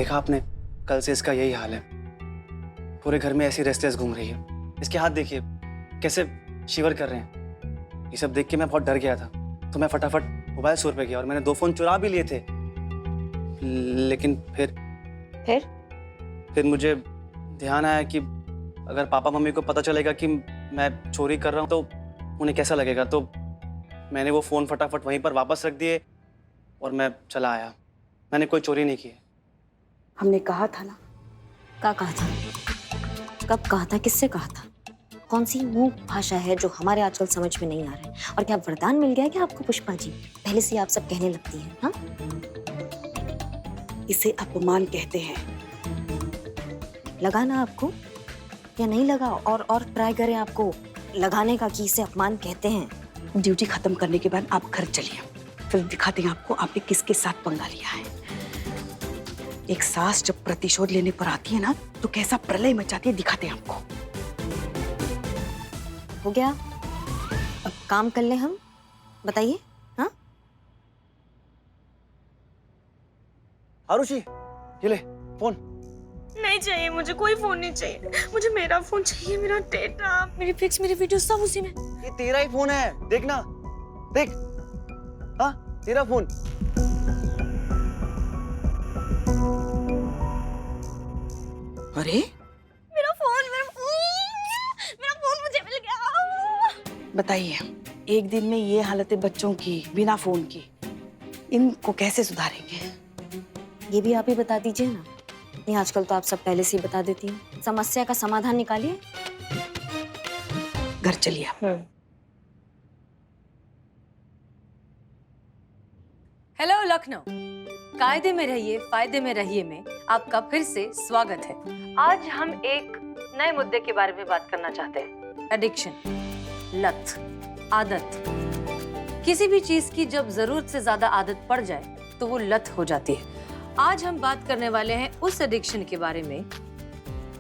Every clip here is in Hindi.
देखा आपने, कल से इसका यही हाल है। पूरे घर में ऐसी रेस्टलेस घूम रही है। इसके हाथ देखिए कैसे शिवर कर रहे हैं। ये सब देख के मैं बहुत डर गया था, तो मैं फटाफट मोबाइल स्टोर पे गया और मैंने 2 फोन चुरा भी लिए थे। लेकिन फिर मुझे ध्यान आया कि अगर पापा मम्मी को पता चलेगा कि मैं चोरी कर रहा हूँ तो उन्हें कैसा लगेगा। तो मैंने वो फोन फटाफट वहीं पर वापस रख दिए और मैं चला आया। मैंने कोई चोरी नहीं की है। हमने कहा था ना। क्या कहा था? कब कहा था? किससे कहा था? कौन सी मूक भाषा है जो हमारे आजकल समझ में नहीं आ रहा है? और क्या वरदान मिल गया क्या आपको पुष्पा जी? पहले से आप सब कहने लगती हैं। हाँ, इसे अपमान कहते हैं। लगा ना आपको या नहीं लगा? और ट्राई करें आपको लगाने का कि इसे अपमान कहते हैं। ड्यूटी खत्म करने के बाद आप घर चलिए, फिर दिखाते हैं आपको आपने किसके साथ पंगा लिया है। एक सास जब प्रतिशोध लेने पर आती है ना, तो कैसा प्रलय मचाती है, दिखाते हैं आपको। हो गया, अब काम कर ले हम। बताइए। हाँ, आरुषि, ये ले फोन। नहीं चाहिए मुझे, कोई फोन नहीं चाहिए मुझे। मेरा फोन चाहिए, मेरा डेटा, मेरी पिक्स, मेरी वीडियो सब उसी में। ये तेरा ही फोन है, देखना, देख। हाँ, तेरा फोन। अरे मेरा फोन मुझे मिल गया। बताइए, एक दिन में ये हालतें बच्चों की बिना फोन की, इनको कैसे सुधारेंगे? ये भी आप ही बता दीजिए ना। नहीं, आजकल तो आप सब पहले से ही बता देती हैं। समस्या का समाधान निकालिए। घर चलिए। हेलो लखनऊ, कायदे में रहिए फायदे में रहिए में आपका फिर से स्वागत है। आज हम एक नए मुद्दे के बारे में बात करना चाहते हैं। एडिक्शन, लत, आदत। किसी भी चीज की जब जरूरत से ज्यादा आदत पड़ जाए तो वो लत हो जाती है। आज हम बात करने वाले हैं उस एडिक्शन के बारे में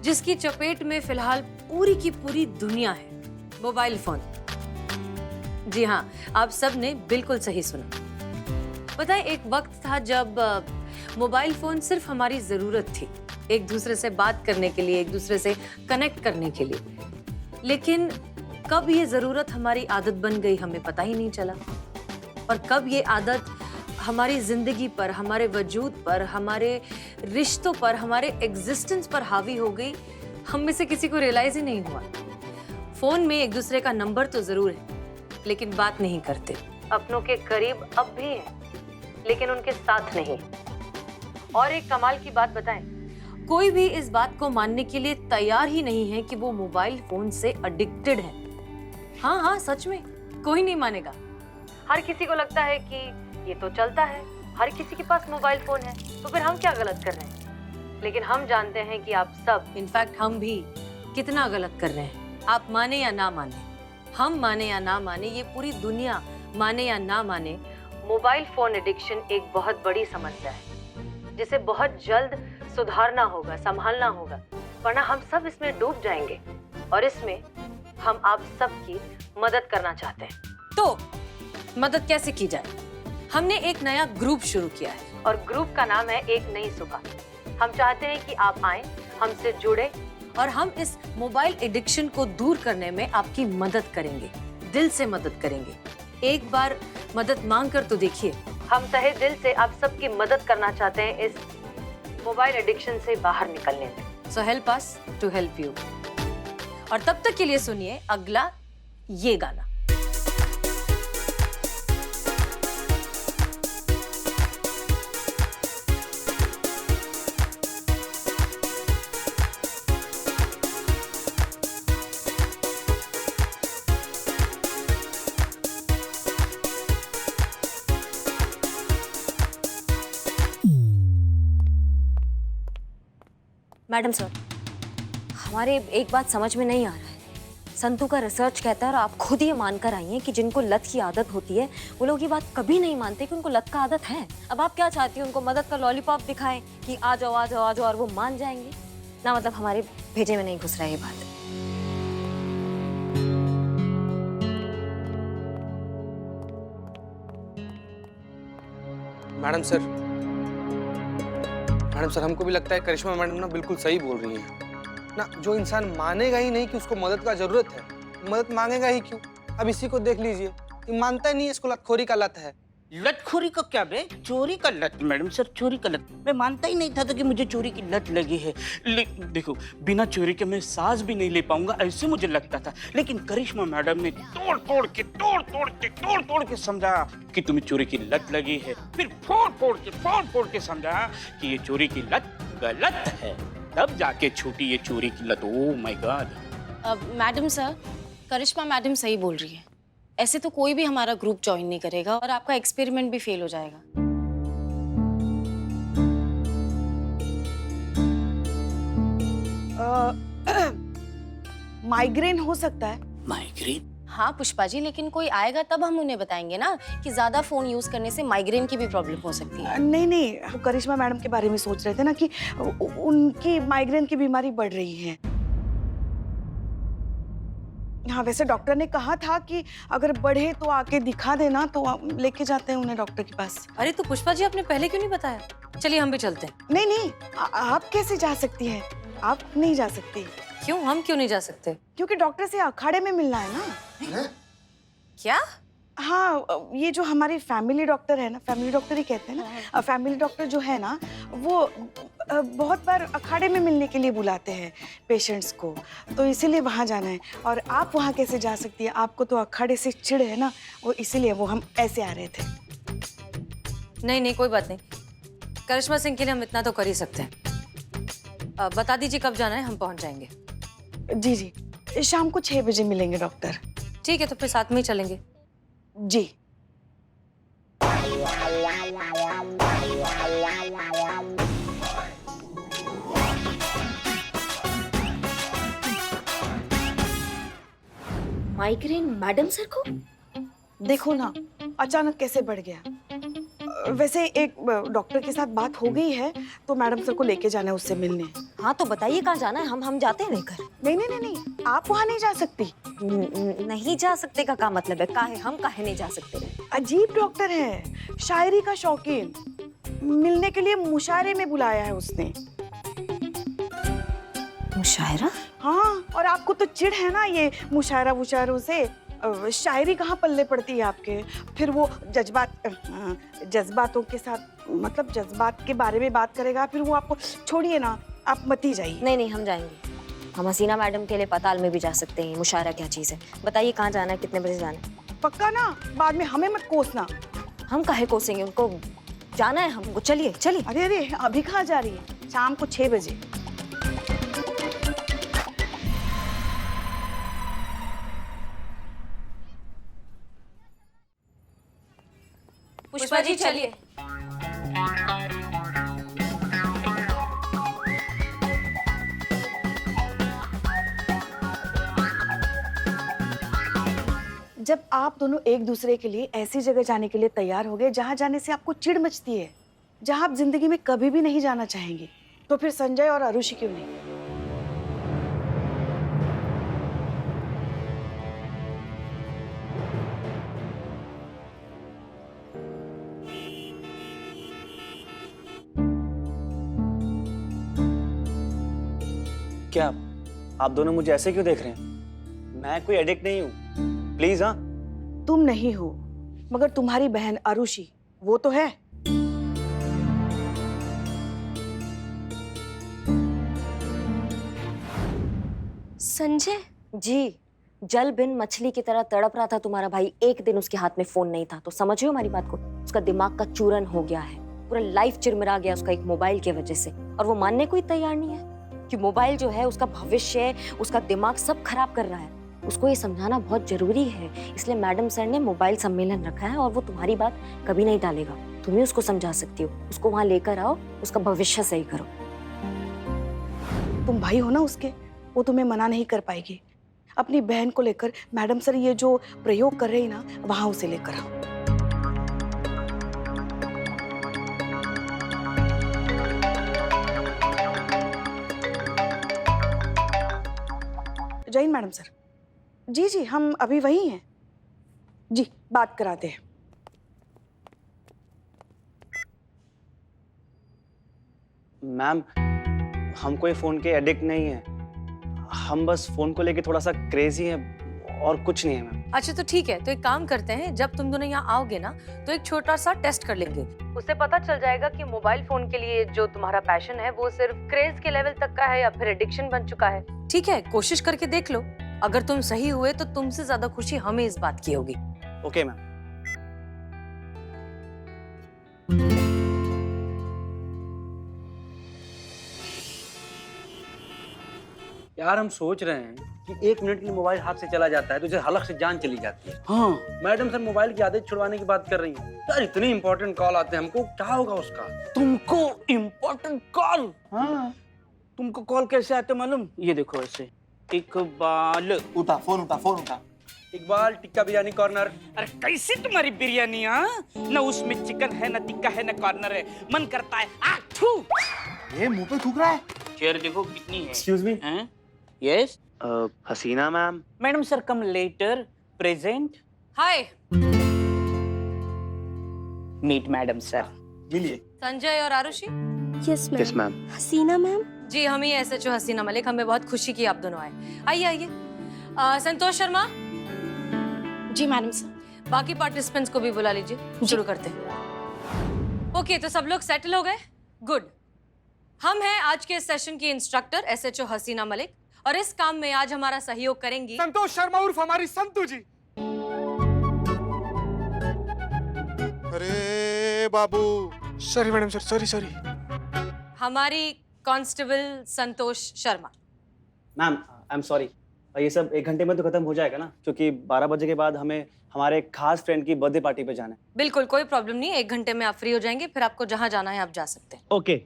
जिसकी चपेट में फिलहाल पूरी की पूरी दुनिया है, मोबाइल फोन। जी हाँ, आप सब ने बिल्कुल सही सुना। बताएं, एक वक्त था जब मोबाइल फोन सिर्फ हमारी जरूरत थी, एक दूसरे से बात करने के लिए, एक दूसरे से कनेक्ट करने के लिए। लेकिन कब ये जरूरत हमारी आदत बन गई हमें पता ही नहीं चला। और कब ये आदत हमारी जिंदगी पर, हमारे वजूद पर, हमारे रिश्तों पर, हमारे एग्जिस्टेंस पर हावी हो गई, हम में से किसी को रियलाइज ही नहीं हुआ। फोन में एक दूसरे का नंबर तो जरूर है, लेकिन बात नहीं करते। अपनों के करीब अब भी है, लेकिन उनके साथ नहीं। और एक कमाल की बात बताएं, कोई भी इस बात को मानने के लिए तैयार ही नहीं है कि वो मोबाइल फोन से एडिक्टेड है। हाँ हाँ, सच में कोई नहीं मानेगा। हर किसी को लगता है कि ये तो चलता है, हर किसी के पास मोबाइल फोन है, तो फिर हम क्या गलत कर रहे हैं? लेकिन हम जानते हैं कि आप सब, इनफैक्ट हम भी, कितना गलत कर रहे हैं। आप माने या ना माने, हम माने या ना माने, ये पूरी दुनिया माने या ना माने, मोबाइल फोन एडिक्शन एक बहुत बड़ी समस्या है जिसे बहुत जल्द सुधारना होगा, संभालना होगा, वरना हम सब इसमें डूब जाएंगे। और इसमें हम आप सबकी मदद करना चाहते हैं। तो मदद कैसे की जाए? हमने एक नया ग्रुप शुरू किया है और ग्रुप का नाम है एक नई सुबह। हम चाहते हैं कि आप आएं, हमसे जुड़े और हम इस मोबाइल एडिक्शन को दूर करने में आपकी मदद करेंगे, दिल से मदद करेंगे। एक बार मदद मांग कर तो देखिए। हम तहे दिल से आप सबकी मदद करना चाहते हैं इस मोबाइल एडिक्शन से बाहर निकलने में। So help us to help you. और तब तक के लिए सुनिए अगला ये गाना। मैडम सर, हमारे एक बात समझ में नहीं आ रहा है। संतू का रिसर्च कहता है और आप खुद ये मानकर आई हैं कि जिनको लत की आदत होती है वो लोग ये बात कभी नहीं मानते कि उनको लत का आदत है। अब आप क्या चाहती हैं? उनको मदद का लॉलीपॉप दिखाएं कि आ जाओ आ जाओ आ जाओ और वो मान जाएंगे ना? मतलब हमारे भेजे में नहीं घुस रहा है ये बात। मैडम सर, मैडम सर, हमको भी लगता है करिश्मा मैडम ना बिल्कुल सही बोल रही हैं ना। जो इंसान मानेगा ही नहीं कि उसको मदद का जरूरत है, मदद मांगेगा ही क्यों? अब इसी को देख लीजिए, ये मानता ही नहीं है, इसको लतखोरी का लत है। लतखोरी का क्या बे? चोरी का लत मैडम सर, चोरी का लत। मैं मानता ही नहीं था कि मुझे चोरी की लत लगी है। देखो, बिना चोरी के मैं सांस भी नहीं ले पाऊंगा, ऐसे मुझे लगता था। लेकिन करिश्मा मैडम ने तोड़ तोड़ के समझा कि तुम्हें चोरी की लत लगी है। फिर फोड़ फोड़ के समझा कि ये चोरी की लत गलत है। तब जाके छूटी ये चोरी की लत। Oh my god. Madam sir, Karishma madam सही बोल रही है। ऐसे तो कोई भी हमारा ग्रुप ज्वाइन नहीं करेगा और आपका एक्सपेरिमेंट भी फेल हो जाएगा। माइग्रेन हो सकता है। माइग्रेन? हाँ पुष्पा जी, लेकिन कोई आएगा तब हम उन्हें बताएंगे ना कि ज्यादा फोन यूज करने से माइग्रेन की भी प्रॉब्लम हो सकती है। नहीं नहीं, वो करिश्मा मैडम के बारे में सोच रहे थे ना कि उनकी माइग्रेन की बीमारी बढ़ रही है। हाँ, वैसे डॉक्टर ने कहा था कि अगर बढ़े तो आके दिखा देना, तो लेके जाते हैं उन्हें डॉक्टर के पास। अरे तो पुष्पा जी, आपने पहले क्यों नहीं बताया? चलिए हम भी चलते हैं। नहीं नहीं, आप कैसे जा सकती हैं? आप नहीं जा सकती। क्यों? हम क्यों नहीं जा सकते? क्योंकि डॉक्टर से अखाड़े में मिलना है ना। क्या? हाँ, ये जो हमारी फैमिली डॉक्टर है ना, फैमिली डॉक्टर ही कहते हैं ना, फैमिली डॉक्टर जो है ना, वो बहुत बार अखाड़े में मिलने के लिए बुलाते हैं पेशेंट्स को, तो इसीलिए वहाँ जाना है। और आप वहाँ कैसे जा सकती हैं? आपको तो अखाड़े से चिढ़ है ना, वो इसीलिए वो हम ऐसे आ रहे थे। नहीं नहीं, कोई बात नहीं। करिश्मा सिंह के लिए हम इतना तो कर ही सकते हैं। बता दीजिए कब जाना है, हम पहुँच जाएंगे। जी जी, शाम को 6 बजे मिलेंगे डॉक्टर। ठीक है, तो फिर साथ में ही चलेंगे। जी। माइग्रेन मैडम सर को? देखो ना, अचानक कैसे बढ़ गया। वैसे एक डॉक्टर के साथ बात हो गई है, तो मैडम सर को लेके जाना है उससे मिलने। हाँ तो बताइए कहाँ जाना है, हम जाते हैं लेकर। नहीं नहीं नहीं नहीं, आप वहाँ नहीं जा सकती। नहीं जा सकते का क्या मतलब है? काहे हम काहे नहीं जा सकते? अजीब डॉक्टर है, शायरी का शौकीन। मिलने के लिए मुशायरे में बुलाया है उसने। मुशायरा? हाँ, और आपको तो चिढ़ है ना ये मुशायरा वुशायरों से। शायरी कहाँ पल्ले पड़ती है आपके। फिर वो जज्बातों के साथ, मतलब जज्बात के बारे में बात करेगा, फिर वो आपको छोड़िए ना, आप मत ही जाइए। नहीं नहीं, हम जाएंगे। हम हसीना मैडम के लिए पताल में भी जा सकते हैं। मुशायरा क्या चीज़ है? बताइए कहाँ जाना है, कितने बजे जाना है? पक्का ना? बाद में हमें मत कोसना। हम काहे कोसेंगे, उनको जाना है हमको। चलिए चलिए। अरे अरे, अभी कहाँ जा रही है? शाम को 6 बजे। पुष्पा जी चलिए। जब आप दोनों एक दूसरे के लिए ऐसी जगह जाने के लिए तैयार हो गए जहां जाने से आपको चिढ़ मचती है, जहां आप जिंदगी में कभी भी नहीं जाना चाहेंगे, तो फिर संजय और आरुषि क्यों नहीं? क्या आप दोनों मुझे ऐसे क्यों देख रहे हैं? मैं कोई एडिक्ट नहीं हूँ, प्लीज। हाँ, तुम नहीं हो, मगर तुम्हारी बहन आरुषि वो तो है। संजय जी, जल बिन मछली की तरह तड़प रहा था तुम्हारा भाई। एक दिन उसके हाथ में फोन नहीं था, तो समझियो हमारी बात को। उसका दिमाग का चूरन हो गया है, पूरा लाइफ चिरमिरा गया उसका एक मोबाइल की वजह से। और वो मानने को ही तैयार नहीं है कि मोबाइल जो है उसका भविष्य, उसका दिमाग सब खराब कर रहा है। उसको ये समझाना बहुत जरूरी है, इसलिए मैडम सर ने मोबाइल सम्मेलन रखा है और वो तुम्हारी बात कभी नहीं टालेगा। तुम ही उसको समझा सकती हो, उसको वहां लेकर आओ, उसका भविष्य सही करो। तुम भाई हो ना उसके, वो तुम्हें मना नहीं कर पाएगी। अपनी बहन को लेकर मैडम सर ये जो प्रयोग कर रही ना, वहां उसे लेकर आओ। जय हिंद मैडम सर। जी जी, हम अभी वही हैं। जी, बात कराते हैं। मैम, हम कोई फ़ोन के एडिक्ट नहीं हैं। हम बस फ़ोन को लेके थोड़ा सा क्रेजी हैं और कुछ नहीं है मैम। अच्छा तो ठीक है, तो एक काम करते हैं, जब तुम दोनों यहाँ आओगे ना तो एक छोटा सा टेस्ट कर लेंगे। उससे पता चल जाएगा कि मोबाइल फोन के लिए जो तुम्हारा पैशन है वो सिर्फ क्रेज के लेवल तक का है या फिर एडिक्शन बन चुका है। ठीक है, कोशिश करके देख लो। अगर तुम सही हुए तो तुमसे ज्यादा खुशी हमें इस बात की होगी। Okay ma'am. यार हम सोच रहे हैं कि 1 मिनट के लिए मोबाइल हाथ से चला जाता है तो उसे हलक से जान चली जाती है। हाँ मैडम सर मोबाइल की आदत छुड़वाने की बात कर रही हैं। यार इतने इंपॉर्टेंट कॉल आते हैं हमको, क्या होगा उसका? तुमको इम्पोर्टेंट कॉल? हाँ तुमको कॉल कैसे आते मालूम? ये देखो ऐसे, इकबाल उठा फोन। इकबाल टिक्का बिरयानी कॉर्नर। अरे कैसी तुम्हारी बिरयानी? हाँ न उसमें चिकन है न टिक्का है न कॉर्नर है, मन करता है आठू। ये मुंह पे थूक रहा है। चेयर देखो कितनी है। Excuse me. Yes Haseena ma'am. Madam sir come later present. Hi meet madam sir. मिलिए। संजय और Aarushi. Yes yes ma'am. Haseena ma'am. जी हम ही SHO हसीना मलिक, हमें बहुत खुशी की आप दोनों आए। आइए आइए। संतोष शर्मा। जी मैडम सर। बाकी पार्टिसिपेंट्स को भी बुला लीजिए, शुरू करते हैं। ओके तो सब लोग सेटल हो गए? गुड। हम हैं आज के सेशन की इंस्ट्रक्टर SHO हसीना मलिक और इस काम में आज हमारा सहयोग करेंगी संतोष शर्मा उर्फ हमारी संतू जी। अरे बाबू, सॉरी मैडम सर, सॉरी। हमारी constable Santosh Sharma. Ma'am I am sorry, ये सब 1 घंटे में तो खत्म हो जाएगा ना, क्योंकि 12 बजे के बाद हमें हमारे एक खास फ्रेंड की बर्थडे पार्टी पे जाना है। बिल्कुल कोई प्रॉब्लम नहीं, 1 घंटे में आप फ्री हो जाएंगे, फिर आपको जहां जाना है आप जा सकते हैं। ओके।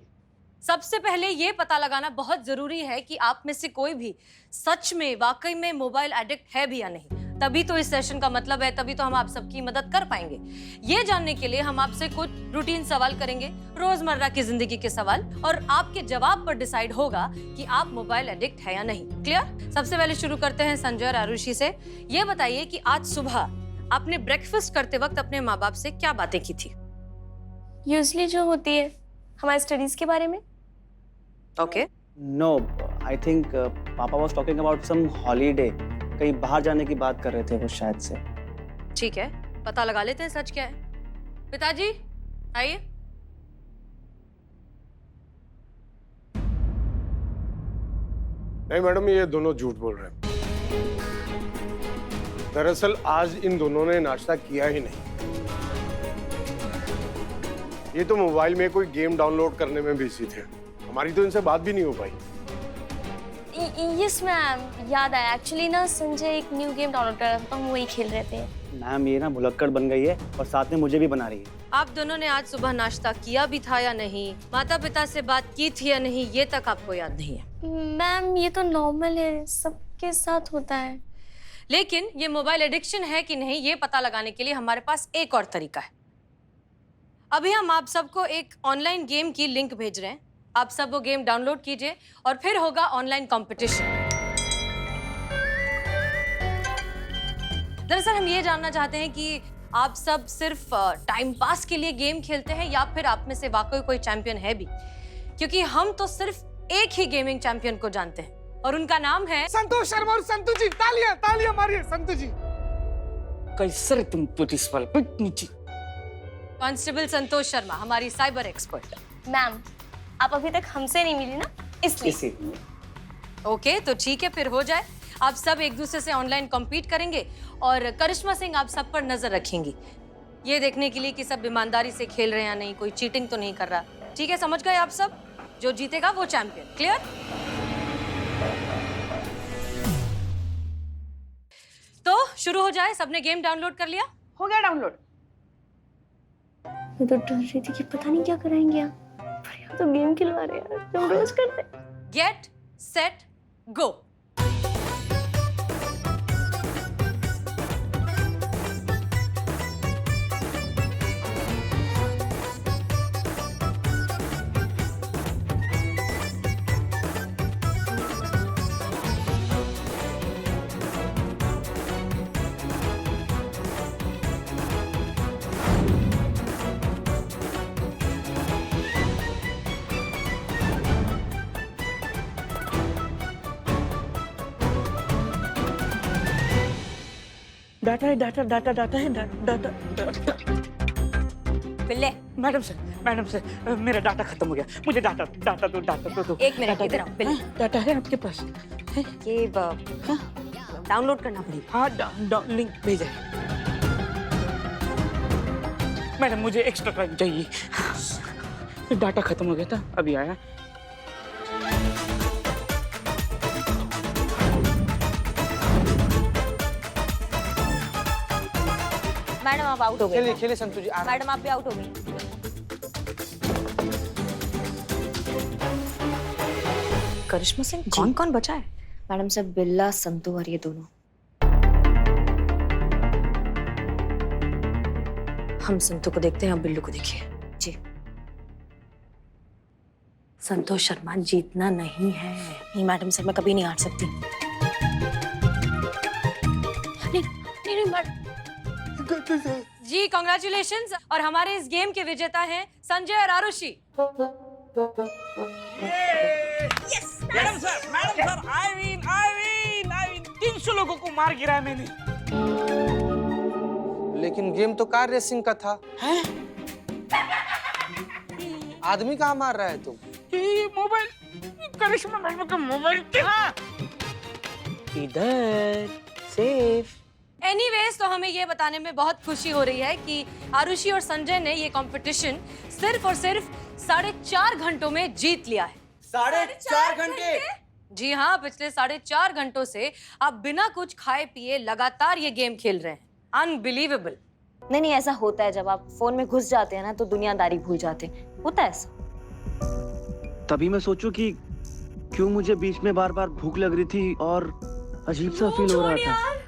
सबसे पहले ये पता लगाना बहुत जरूरी है कि आप में से कोई भी सच में वाकई में मोबाइल एडिक्ट है भी या नहीं। तभी तो इस सेशन का मतलब है, तभी तो हम आप सबकी मदद कर पाएंगे। ये जानने के लिए हम आपसे कुछ रूटीन सवाल करेंगे, रोजमर्रा की जिंदगी के सवाल, और आपके जवाब पर डिसाइड होगा कि आप मोबाइल एडिक्ट है या नहीं। क्लियर? सबसे पहले शुरू करते हैं संजय और आरुषि से। ये बताइए कि आज सुबह आपने ब्रेकफास्ट करते वक्त अपने माँ बाप से क्या बातें की थी? यूजली जो होती है हमारी स्टडीज के बारे में। Okay. No, I think papa was talking about some holiday. कहीं बाहर जाने की बात कर रहे थे वो शायद से। ठीक है, पता लगा लेते हैं सच क्या है। पिताजी आइए। नहीं मैडम, ये दोनों झूठ बोल रहे हैं। दरअसल आज इन दोनों ने नाश्ता किया ही नहीं। ये तो मोबाइल में कोई गेम डाउनलोड करने में बिजी थे। हमारी तो इनसे बात भी नहीं हो पाई। यस मैम, याद आया। एक्चुअली ना संजय एक न्यू गेम डाउनलोड कर रहा था तो हम वही खेल रहे थे। मैम ये ना भुलक्कड़ बन गई है और साथ में मुझे भी बना रही है। आप दोनों ने आज सुबह नाश्ता किया भी था या नहीं, माता पिता से बात की थी या नहीं, ये तक आपको याद नहीं है। मैम ये तो नॉर्मल है, सबके साथ होता है। लेकिन ये मोबाइल एडिक्शन है कि नहीं, ये पता लगाने के लिए हमारे पास एक और तरीका है। अभी हम आप सबको एक ऑनलाइन गेम की लिंक भेज रहे हैं। आप सब वो गेम डाउनलोड कीजिए और फिर होगा ऑनलाइन कंपटीशन। दरअसल हम ये जानना चाहते हैं कि आप सब सिर्फ टाइम पास के लिए गेम खेलते हैं या फिर आप में से वाकई कोई चैंपियन है भी, क्योंकि हम तो सिर्फ एक ही गेमिंग चैंपियन को जानते हैं और उनका नाम है संतोष शर्मा और संतू जी। तालियां मारिए संतू जी। कैसे तुम पुलिस वाले नीचे। कांस्टेबल संतोष शर्मा, हमारी साइबर एक्सपर्ट। मैम आप अभी तक हमसे नहीं मिली ना, इसलिए। ओके तो ठीक है, फिर हो जाए। आप सब एक दूसरे से ऑनलाइन कॉम्पीट करेंगे और करिश्मा सिंह आप सब पर नजर रखेंगी, ये देखने के लिए कि सब ईमानदारी से खेल रहे हैं या नहीं, कोई चीटिंग तो नहीं कर रहा। ठीक है, समझ गए आप सब? जो जीतेगा वो चैंपियन। क्लियर? तो शुरू हो जाए। सबने गेम डाउनलोड कर लिया? हो गया डाउनलोड। मैं तो डर रही थी कि पता नहीं क्या कराएंगे आप, पर यहाँ तो गेम खिलवा रहे हैं, हम रोज करते हैं। Get set go. डाटा है, डाटा डाटा डाटा है, डाटा डाटा। बिल्ले मैडम सर, मेरा डाटा खत्म हो गया, मुझे डाटा डाटा दो, डाटा दो। एक मिनट, इधर आओ, बिल्ले। डाटा है आपके पास? ये डाउनलोड करना पड़ेगा। हाँ, लिंक भेजा है। मैडम मुझे एक्स्ट्रा टाइम चाहिए, डाटा खत्म हो गया था, अभी आया। मैडम आप आउट हो गए। खेलिए खेलिए संतु जी, आराम। मैडम आप भी आउट हो गई। करिश्मा सिंह, कौन कौन बचा है? मैडम सर, बिल्ला, संतू और ये दोनों। हम संतू को देखते हैं, आप बिल्लू को देखिए। जी। संतोष शर्मा जीतना नहीं है। नहीं मैडम सर, मैं कभी नहीं हार सकती। नहीं मैडम। जी कॉन्ग्रेचुलेशंस। और हमारे इस गेम के विजेता हैं संजय और Arushi. Madam sir, I win. 300 लोगों को मार गिराया मैंने। लेकिन गेम तो कार रेसिंग का था। हैं? आदमी कहाँ मार रहा है तुम? ये मोबाइल, करिश्मा मैडम का मोबाइल कहाँ? इधर सेफ। एनीवेज, तो हमें ये बताने में बहुत खुशी हो रही है कि आरुषि और संजय ने ये कंपटीशन सिर्फ और सिर्फ 4.5 घंटों में जीत लिया है। 4.5 घंटे? जी हाँ, पिछले 4.5 घंटों से आप बिना कुछ खाए पिए लगातार ये गेम खेल रहे हैं। अनबिलीवेबल। नहीं नहीं, ऐसा होता है जब आप फोन में घुस जाते हैं ना तो दुनियादारी भूल जाते हैं, होता है ऐसा। तभी मैं सोचूं कि क्यों मुझे बीच में बार बार भूख लग रही थी और अजीब सा फील हो रहा था।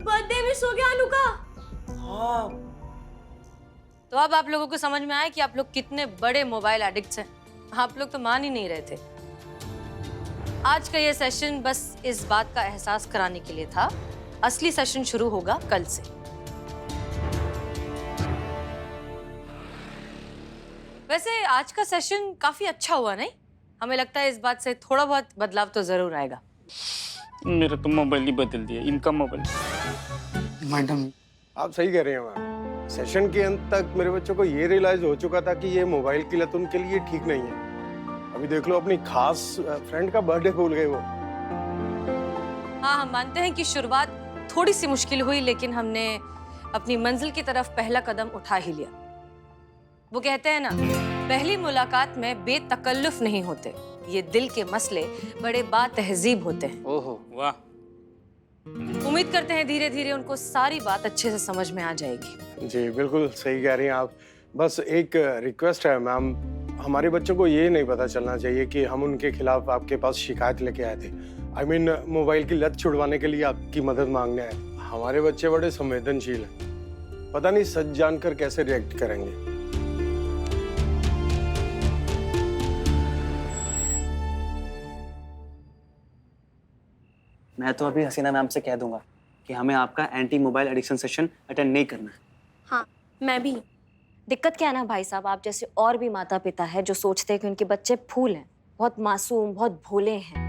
बर्थडे मिस हो गया अनु का। हाँ। तो अब आप लोगों को समझ में आया कि आप लोग कितने बड़े मोबाइल एडिक्ट्स हैं। आप लोग तो मान ही नहीं रहे थे। आज का ये सेशन बस इस बात का एहसास कराने के लिए था। असली सेशन शुरू होगा कल से। वैसे आज का सेशन काफी अच्छा हुआ, नहीं? हमें लगता है इस बात से थोड़ा बहुत बदलाव तो जरूर आएगा। मेरा तो मोबाइल ही बदल दिया, इनका मोबाइल। मैडम आप सही कह रहे हैं मैम। सेशन के अंत तक मेरे बच्चों को ये रियलाइज हो चुका था कि ये मोबाइल की लत उनके लिए ठीक नहीं है। अभी देख लो, अपनी खास फ्रेंड का बर्थडे भूल गए वो। हाँ, हम मानते हैं कि शुरुआत थोड़ी सी मुश्किल हुई, लेकिन हमने अपनी मंजिल की तरफ पहला कदम उठा ही लिया। वो कहते हैं ना, पहली मुलाकात में बेतकल्लुफ नहीं होते, ये दिल के मसले बड़े बातहजीब होते हैं। ओहो वाह। उम्मीद करते हैं धीरे धीरे उनको सारी बात अच्छे से समझ में आ जाएगी। जी बिल्कुल सही कह रही हैं आप। बस एक रिक्वेस्ट है मैम, हमारे बच्चों को ये नहीं पता चलना चाहिए कि हम उनके खिलाफ आपके पास शिकायत लेके आए थे। I mean, मोबाइल की लत छुड़वाने के लिए आपकी मदद मांगने आए। हमारे बच्चे बड़े संवेदनशील हैं, पता नहीं सच जानकर कैसे रिएक्ट करेंगे। मैं तो अभी हसीना मैम से कह दूंगा कि हमें आपका anti mobile addiction session attend नहीं करना है। हाँ, मैं भी। दिक्कत क्या है ना भाई साहब, आप जैसे और भी माता पिता है जो सोचते हैं कि उनके बच्चे फूल हैं, बहुत मासूम, बहुत भोले हैं।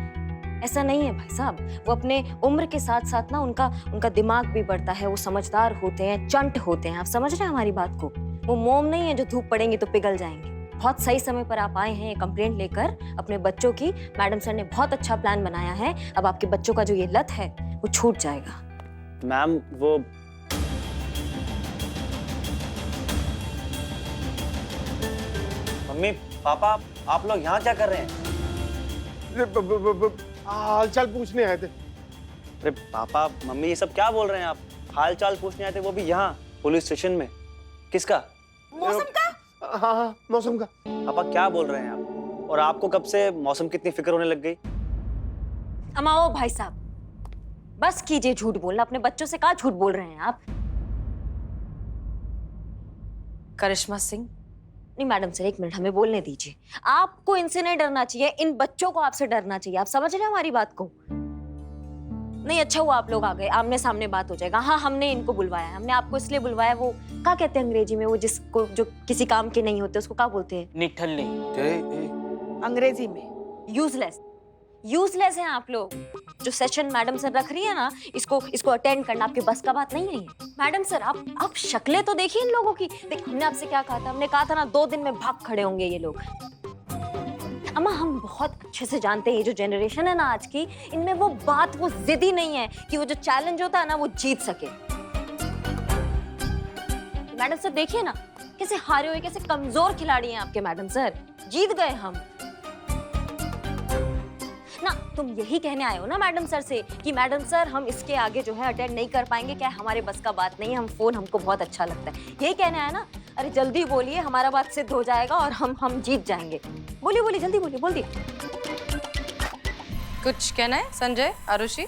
ऐसा नहीं है भाई साहब। वो अपने उम्र के साथ साथ ना उनका दिमाग भी बढ़ता है, वो समझदार होते हैं, चंट होते हैं। आप समझ रहे हैं हमारी बात को? वो मोम नहीं है जो धूप पड़ेंगे तो पिघल जाएंगे। बहुत सही समय पर आप आए हैं ये कंप्लेंट लेकर अपने बच्चों की। मैडम सर ने बहुत अच्छा प्लान बनाया है। अब आपके बच्चों का जो ये लत है वो छूट जाएगा। मैम वो मम्मी पापा, आप लोग यहाँ क्या कर रहे हैं? हाल चाल पूछने आए थे। अरे पापा मम्मी ये सब क्या बोल रहे हैं आप? हाल चाल पूछने आए थे, वो भी यहाँ पुलिस स्टेशन में। किसका? मौसम का? हाँ, मौसम का। पापा क्या बोल रहे हैं आप? और आपको कब से मौसम की इतनी फिक्र होने लग गई? अमाओ भाई साहब, बस कीजिए झूठ बोलना। अपने बच्चों से कहाँ झूठ बोल रहे हैं आप? करिश्मा सिंह, नहीं मैडम सर, एक मिनट हमें बोलने दीजिए। आपको इनसे नहीं डरना चाहिए, इन बच्चों को आपसे डरना चाहिए। आप समझ रहे हैं हमारी बात को? नहीं, अच्छा हुआ आप लोग आ गए, आमने सामने बात हो जाएगा। हाँ, हमने इनको बुलवाया है। हमने आपको इसलिए बुलवाया, वो क्या कहते हैं अंग्रेजी में, वो जिसको जो किसी काम के नहीं होते उसको क्या बोलते हैं? निठल्ले। अंग्रेजी में यूजलेस। यूजलेस हैं आप लोग। जो सेशन मैडम सर रख रही है ना, इसको अटेंड करना आपके बस का बात नहीं है ये। मैडम सर आप शक्लें तो देखिए इन लोगों की। देख, हमने आपसे क्या कहा था? हमने कहा था ना 2 दिन में भाग खड़े होंगे ये लोग। अम्मा, हम बहुत अच्छे से जानते हैं ये जो जनरेशन है ना आज की, इनमें वो जिद्दी नहीं है कि वो जो चैलेंज होता है ना वो जीत सके। मैडम सर देखिए ना कैसे हारे हुए, कैसे कमजोर खिलाड़ी हैं आपके मैडम सर। जीत गए हम ना। तुम यही कहने आए हो ना मैडम सर से कि मैडम सर हम इसके आगे जो है अटेंड नहीं कर पाएंगे, क्या हमारे बस का बात नहीं है, हम फोन हमको बहुत अच्छा लगता है, यही कहने आए ना? अरे जल्दी बोलिए, हमारा बात सिद्ध हो जाएगा और हम जीत जाएंगे। बोलिए बोलिए, जल्दी बोलिए, बोल दिए। कुछ कहना है संजय, आरुषि?